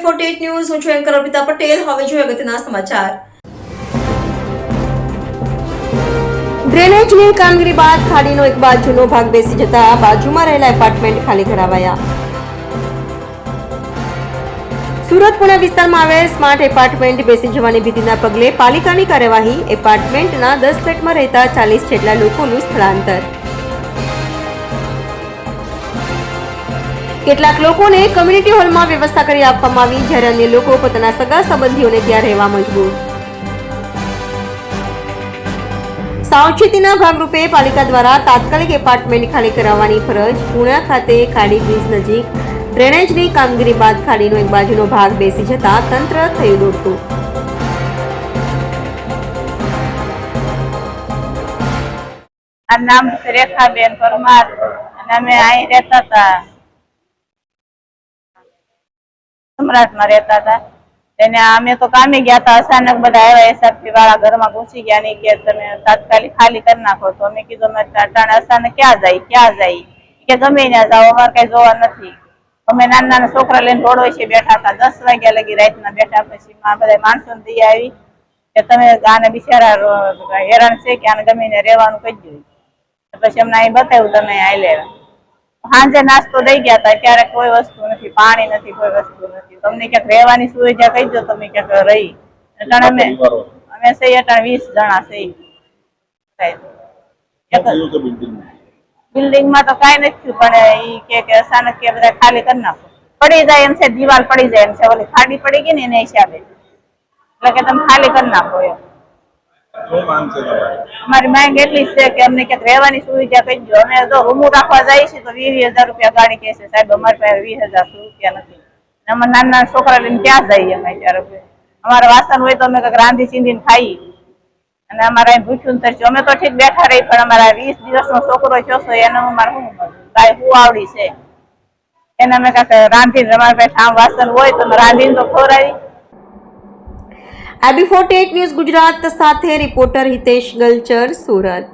AB48 news હું છું anchor Arpita Patel. હવે જોઈએ અગત્યના સમાચાર। ડ્રેનેજની કામગીરી બાદ ખાડીનો એક બાજુનો ભાગ બેસી જતા બાજુમાં રહેલા એપાર્ટમેન્ટ ખાલી કરાવાયા। સુરત પુણા વિસ્તારમાં આવેલ સ્માર્ટ એપાર્ટમેન્ટ બેસી જવાની ભીતિના પગલે પાલિકાની કાર્યવાહી। એપાર્ટમેન્ટના 10 ફ્લેટમાં રહેતા 40 જેટલા લોકોનું સ્થળાંતર। કેટલાક લોકોને કમ્યુનિટી હોલમાં વ્યવસ્થા કરી આપવામાં આવી, જ્યારે અન્ય લોકો પોતાના સગા સંબંધીઓને ત્યાં રહેવા મજબૂર। સાવચેતીના ભાગરૂપે પાલિકા દ્વારા તાત્કાલિક એપાર્ટમેન્ટ ખાલી કરાવવાની ફરજ। પુણા ખાતે ખાડી બ્રિજ નજીક ડ્રેનેજની કામગીરી બાદ ખાડીનો એક બાજુનો ભાગ બેસી જતા તંત્ર થયું દોડતું। નામ રેખાબેન પરમાર અને અમે અહીં રહેતા હતા, સમ્રાટમાં રહેતા હતા। એને અમે તો કામે ગયા હતા, અચાનક બધા આવ્યા, એસઆરપી વાળા ઘરમાં ઘૂસી ગયા ને કે તમે તાત્કાલિક ખાલી કરી નાખો। તો અમે કીધું અમે અટાણે અચાનક ક્યાં જાય કે ગમે ત્યાં જાઓ, અમારે કઈ જોવા નથી। અમે નાના નાના છોકરા લઈને રોડ વચ્ચે બેઠા હતા, 10 વાગ્યા લગી રાતના બેઠા। પછી બધા માણસો દઈ આવી કે તમે આને બિચારા હેરાન છે કે આને ગમે ને રહેવાનું કહી દો। પછી અમને અહીં બતાવ્યું, તમે અહીં લેવા। સાંજે નાસ્તો દઈ ગયા હતા, ક્યારેક કોઈ વસ્તુ નથી, પાણી નથી, કોઈ વસ્તુ નથી। તમને ક્યાંક રહેવાની સુવિધા કહી દો, તમે ક્યાંક રહી। એટલે અમે સહી 20 જણા સહી। બિલ્ડિંગમાં તો કઈ નથી, પણ ઈ કે અચાનક કે બધા ખાલી કરી નાખો, પડી જાય એમ છે, દિવાલ પડી જાય એમ છે, ઓલી ખાડી પડી ગઈ ને એના હિસાબે, એટલે કે તમે ખાલી કરી નાખો એમ। અમારી માંગ એટલી છે કે અમને ક્યાંક રહેવાની સુવિધા કહી દો। અમે જો રૂમો રાખવા જઈએ છીએ તો 20,000 રૂપિયા ગાડી કહે છે, સાહેબ અમારી પાસે 20,000 રૂપિયા નથી। અમે નાના છોકરા લઈને ક્યાં જઈએ? અમે ત્યારે અમારે વાસણ હોય તો અમે કંઈક રાંધી ચીંધીને ખાઈ, અને અમારે ભૂખ્યું તરસ્યું અમે તો ઠીક બેઠા રહી, પણ અમારા 20 દિવસનો છોકરો થયો છે, એને અમારે શું કાંઈ શું આવડી છે? એને અમે કાંઈક રાંધીને, અમારી પાસે ઠામ વાસણ હોય તો અમે રાંધીને તો ખવડાવી। AB48 ન્યૂઝ ગુજરાત સાથે રિપોર્ટર હિતેશ ગલચર, સુરત।